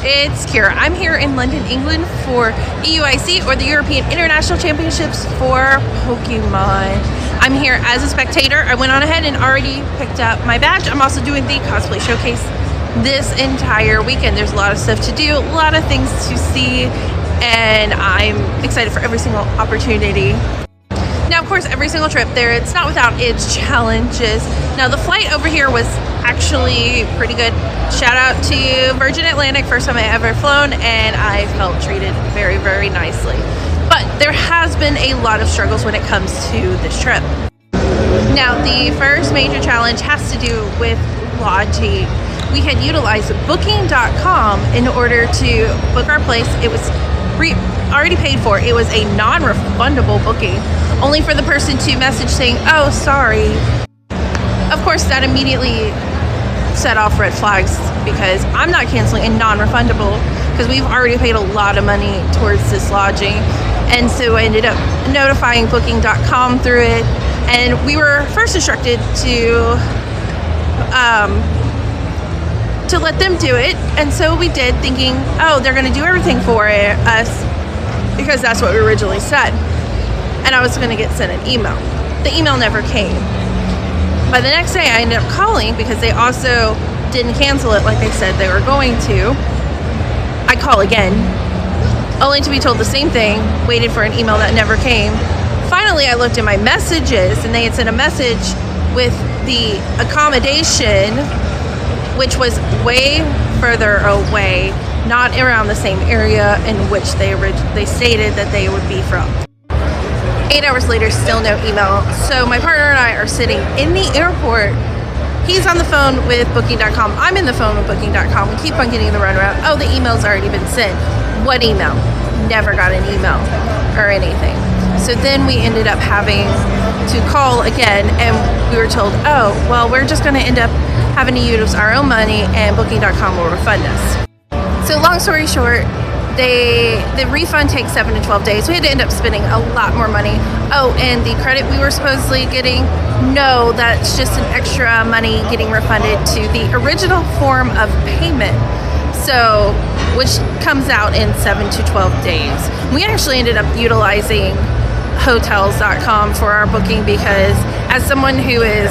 it's Kira. I'm here in London, England for EUIC, or the European International Championships for Pokemon. I'm here as a spectator. I went on ahead and already picked up my badge. I'm also doing the cosplay showcase this entire weekend. There's a lot of stuff to do, a lot of things to see, and I'm excited for every single opportunity. Now, of course, every single trip there, it's not without its challenges. Now, the flight over here was actually pretty good. Shout out to Virgin Atlantic, first time I ever flown, and I felt treated very, very nicely. But there has been a lot of struggles when it comes to this trip. Now, the first major challenge has to do with lodging. We had utilized booking.com in order to book our place. It was already paid for. It was a non-refundable booking, only for the person to message saying, "Oh, sorry." Of course, that immediately set off red flags, because I'm not canceling a non-refundable, because we've already paid a lot of money towards this lodging. And so I ended up notifying booking.com through it, and we were first instructed to let them do it, and so we did, thinking, oh, they're going to do everything for us, because that's what we originally said. And I was going to get sent an email. The email never came. By the next day, I ended up calling, because they also didn't cancel it like they said they were going to. I call again, only to be told the same thing, waited for an email that never came. Finally, I looked at my messages, and they had sent a message with the accommodation, which was way further away, not around the same area in which they stated that they would be from. 8 hours later, still no email. So my partner and I are sitting in the airport. He's on the phone with booking.com. I'm in the phone with booking.com. We keep on getting the runaround. Oh, the email's already been sent. What email? Never got an email or anything. So then we ended up having to call again, and we were told, oh, well, we're just going to end up having to use our own money, and booking.com will refund us. So long story short, the refund takes 7 to 12 days. We had to end up spending a lot more money. Oh, and the credit we were supposedly getting, no, that's just an extra money getting refunded to the original form of payment. So, which comes out in 7 to 12 days. We actually ended up utilizing hotels.com for our booking, because as someone who is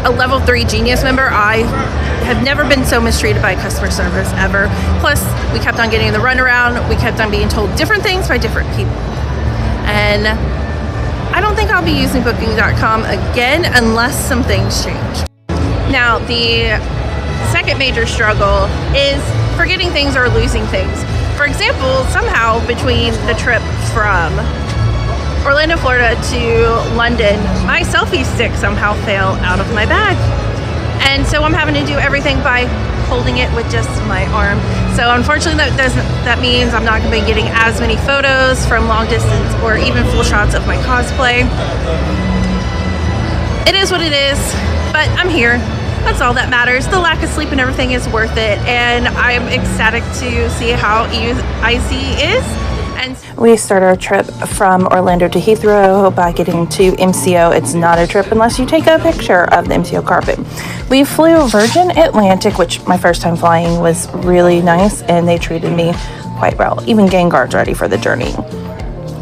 a level 3 Genius member, I have never been so mistreated by customer service ever. Plus, we kept on getting the runaround. We kept on being told different things by different people. And I don't think I'll be using booking.com again unless some things change. Now, the second major struggle is forgetting things or losing things. For example, somehow between the trip from Orlando, Florida to London, my selfie stick somehow fell out of my bag. And so I'm having to do everything by holding it with just my arm. So unfortunately that means I'm not going to be getting as many photos from long distance or even full shots of my cosplay. It is what it is, but I'm here. That's all that matters. The lack of sleep and everything is worth it, and I'm ecstatic to see how EUIC is. And we start our trip from Orlando to Heathrow by getting to MCO. It's not a trip unless you take a picture of the MCO carpet. We flew Virgin Atlantic, which my first time flying was really nice, and they treated me quite well, even getting guards ready for the journey.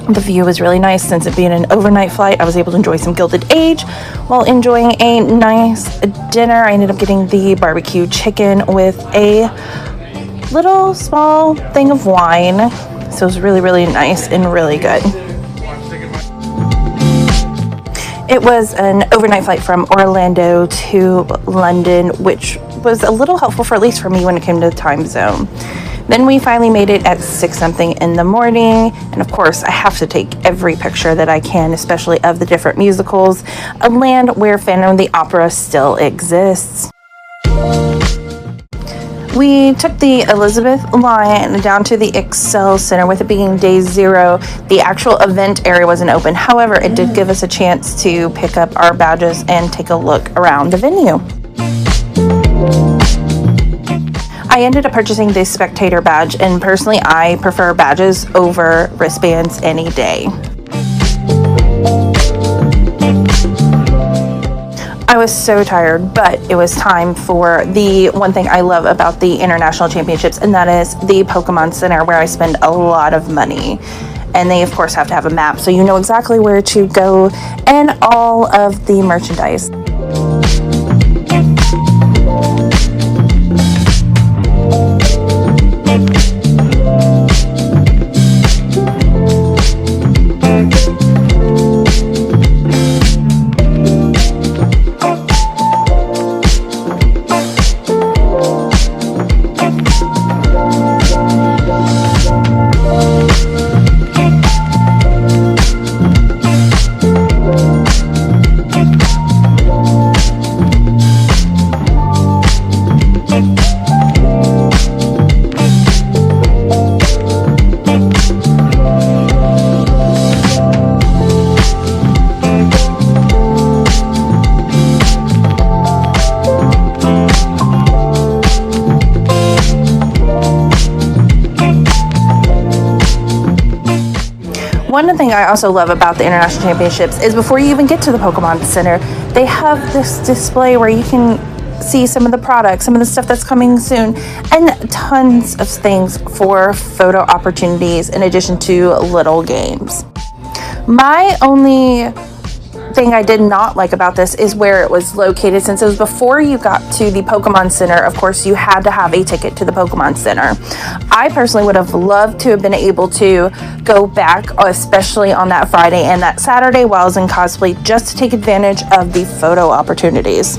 The view was really nice. Since it being an overnight flight, I was able to enjoy some Gilded Age while enjoying a nice dinner. I ended up getting the barbecue chicken with a little small thing of wine. So it was really, really nice and really good. It was an overnight flight from Orlando to London, which was a little helpful, for at least for me, when it came to the time zone. Then we finally made it at 6 something in the morning, and of course I have to take every picture that I can, especially of the different musicals, a land where Phantom of the Opera still exists. We took the Elizabeth line down to the Excel Center. With it being day 0, the actual event area wasn't open. However, it did give us a chance to pick up our badges and take a look around the venue. I ended up purchasing the spectator badge, and personally I prefer badges over wristbands any day. I was so tired, but it was time for the one thing I love about the International Championships, and that is the Pokemon Center, where I spend a lot of money. And they, of course, have to have a map, so you know exactly where to go and all of the merchandise. One thing I also love about the International Championships is before you even get to the Pokemon Center, they have this display where you can see some of the products, some of the stuff that's coming soon, and tons of things for photo opportunities in addition to little games. My only thing I did not like about this is where it was located. Since it was before you got to the Pokemon Center, of course you had to have a ticket to the Pokemon Center. I personally would have loved to have been able to go back, especially on that Friday and that Saturday while I was in cosplay, just to take advantage of the photo opportunities.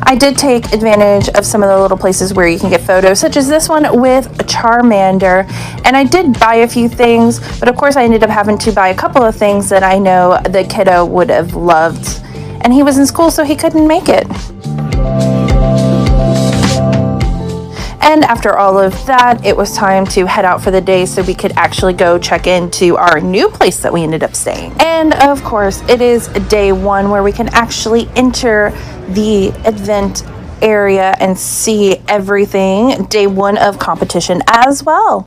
I did take advantage of some of the little places where you can get photos, such as this one with a Charmander, and I did buy a few things, but of course I ended up having to buy a couple of things that I know the kiddo would have loved, and he was in school so he couldn't make it. And after all of that, it was time to head out for the day so we could actually go check into our new place that we ended up staying. And of course, it is day one where we can actually enter the event area and see everything. Day one of competition as well.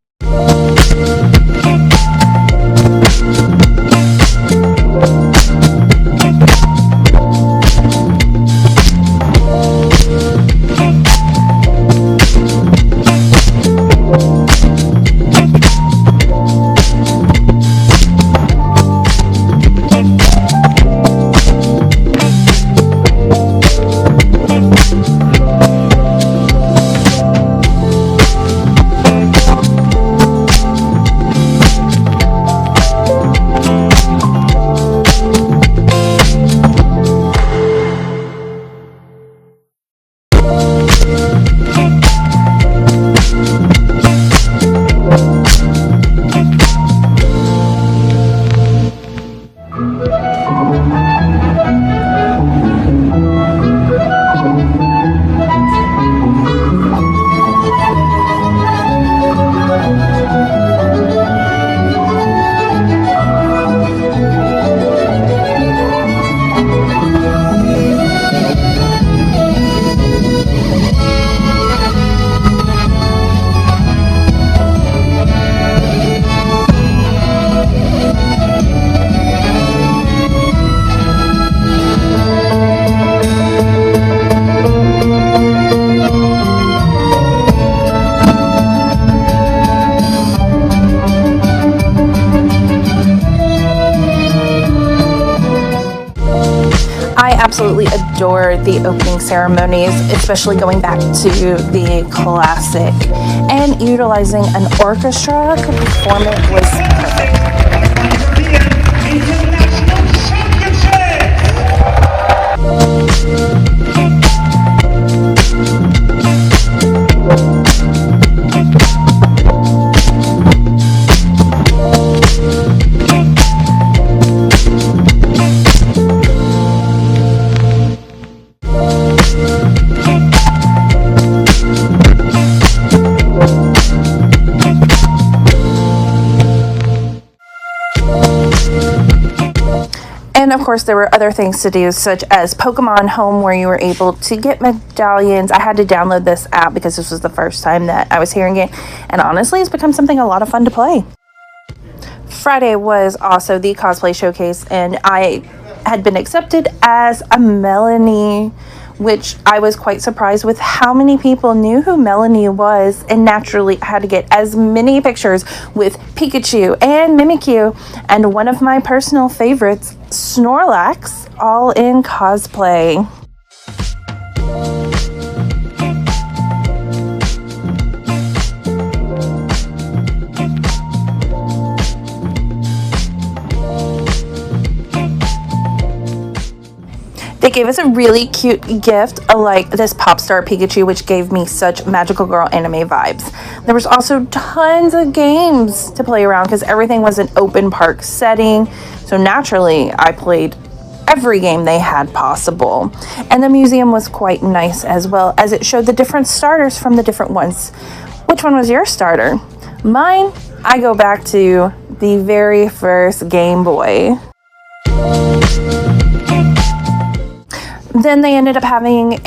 I absolutely adore the opening ceremonies, especially going back to the classic, and utilizing an orchestra to perform it was perfect. And of course, there were other things to do, such as Pokemon Home, where you were able to get medallions. I had to download this app because this was the first time that I was hearing it. And honestly, it's become something a lot of fun to play. Friday was also the cosplay showcase, and I had been accepted as a Melanie, which I was quite surprised with how many people knew who Melanie was. And naturally, I had to get as many pictures with Pikachu and Mimikyu, and one of my personal favorites, Snorlax, all in cosplay. They gave us a really cute gift, like this pop star Pikachu, which gave me such magical girl anime vibes. There was also tons of games to play around because everything was an open park setting. So naturally, I played every game they had possible. And the museum was quite nice as well, as it showed the different starters from the different ones. Which one was your starter? Mine, I go back to the very first Game Boy. Then they ended up having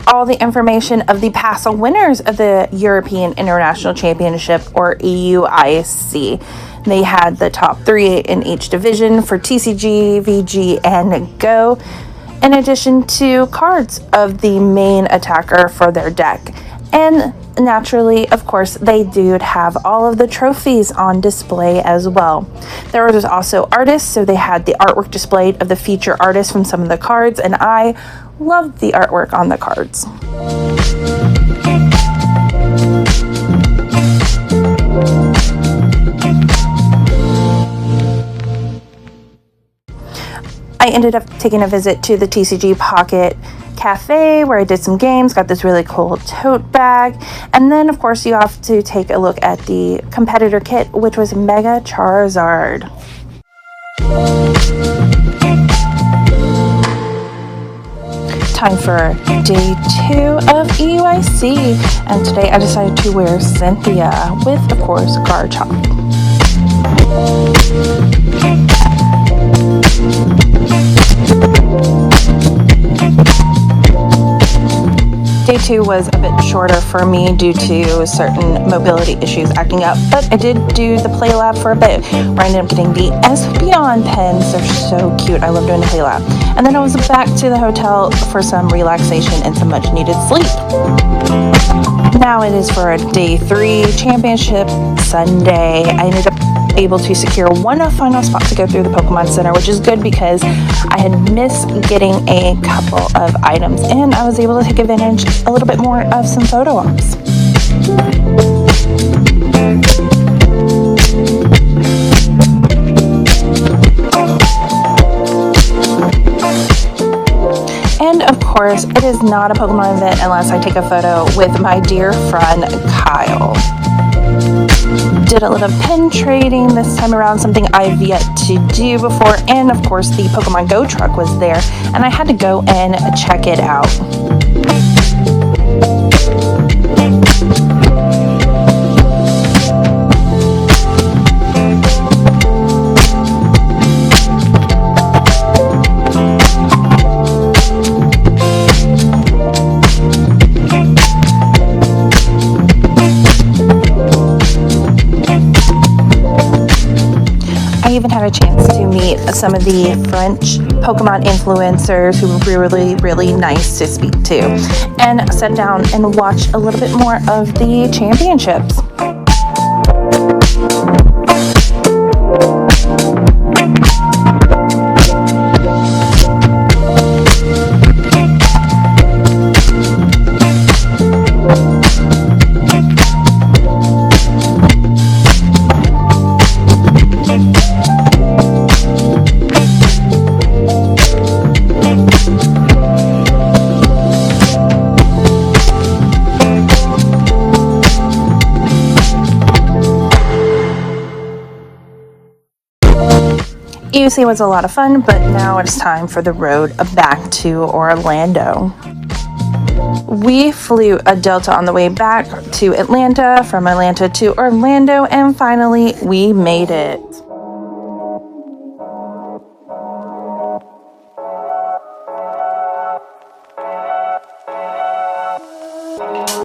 all the information of the past winners of the European International Championship, or EUIC. They had the top 3 in each division for TCG, VG, and Go, in addition to cards of the main attacker for their deck. And naturally, of course, they did have all of the trophies on display as well. There was also artists, so they had the artwork displayed of the feature artists from some of the cards, and I loved the artwork on the cards. I ended up taking a visit to the TCG Pocket Cafe, where I did some games, got this really cool tote bag, and then of course you have to take a look at the competitor kit, which was Mega Charizard. Time for day 2 of EUIC, and today I decided to wear Cynthia with, of course, Garchomp. Day 2 was a bit shorter for me due to certain mobility issues acting up, but I did do the play lab for a bit, where I ended up getting the Espeon pens. They're so cute. I love doing the play lab. And then I was back to the hotel for some relaxation and some much needed sleep. Now it is for day 3 championship Sunday. I ended up able to secure one final spot to go through the Pokemon Center, which is good because I had missed getting a couple of items, and I was able to take advantage a little bit more of some photo ops. And of course, it is not a Pokemon event unless I take a photo with my dear friend Kyle. Did a little pen trading this time around, something I've yet to do before, and of course the Pokemon Go truck was there, and I had to go and check it out. I even had a chance to meet some of the French Pokemon influencers who were really nice to speak to, and sat down and watched a little bit more of the championships. EUIC was a lot of fun, but now it's time for the road back to Orlando. We flew a Delta on the way back to Atlanta, from Atlanta to Orlando, and finally we made it.